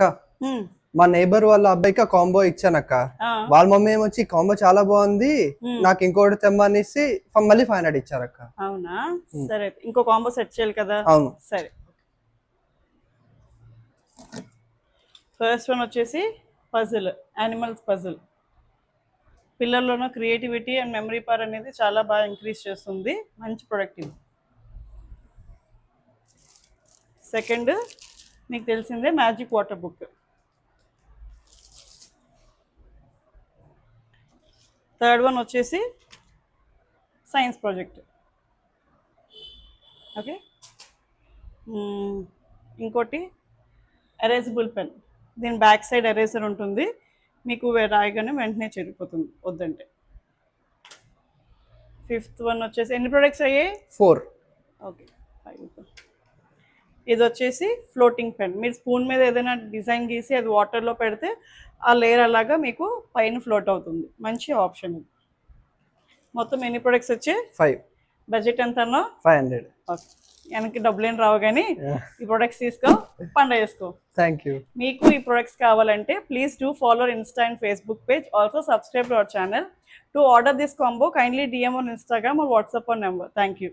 అక్క మా నేబర్ వాళ్ళ అబ్బాయికి కాంబో ఇచ్చానక్క. వాళ్ళ మమ్మీ ఏమొచ్చి కాంబో చాలా బాగుంది నాకు ఇంకోటి తెమ్మనేసి మళ్ళీ 500 ఇచ్చారక్క. అవునా, సరే ఇంకో కాంబో సెట్ చేయాలి కదా. అవును. సరే, ఫస్ట్ వన్ వచ్చేసి పజిల్, యానిమల్స్ పజిల్. పిల్లల్లోనూ క్రియేటివిటీ అండ్ మెమరీ పవర్ అనేది చాలా బాగా ఇంక్రీజ్ చేస్తుంది. మంచి ప్రొడక్ట్ ఇది. సెకండ్ మీకు తెలిసిందే magic water book. Third one వచ్చేసి సైన్స్ ప్రాజెక్ట్. ఓకే, ఇంకోటి ఎరేజబుల్ పెన్. దీని బ్యాక్ సైడ్ ఎరేజర్ ఉంటుంది, మీకు రాయగానే వెంటనే చెరిగిపోతుంది వద్దంటే. ఫిఫ్త్ వన్ వచ్చేసి ఎన్ని ప్రొడక్ట్స్ అయ్యాయి? 4. ఓకే, ఇది వచ్చేసి ఫ్లోటింగ్ పెన్. మీరు స్పూన్ మీద ఏదైనా డిజైన్ గీసి అది వాటర్లో పెడితే ఆ లేయర్ అలాగా మీకు పైన ఫ్లోట్ అవుతుంది. మంచి ఆప్షన్ ఇది. మొత్తం ఎన్ని ప్రొడక్ట్స్ వచ్చాయి? 5. బడ్జెట్ ఎంత అన్నా? 500. ఓకే, వెనక్కి డబ్బులు ఏం రావు కానీ ఈ ప్రొడక్ట్స్ తీసుకో, పండుగ చేసుకో. Thank you. మీకు ఈ ప్రొడక్ట్స్ కావాలంటే please do follow Insta and Facebook page. Also subscribe to our channel. To order this combo kindly DM on Instagram or WhatsApp our number. Thank you.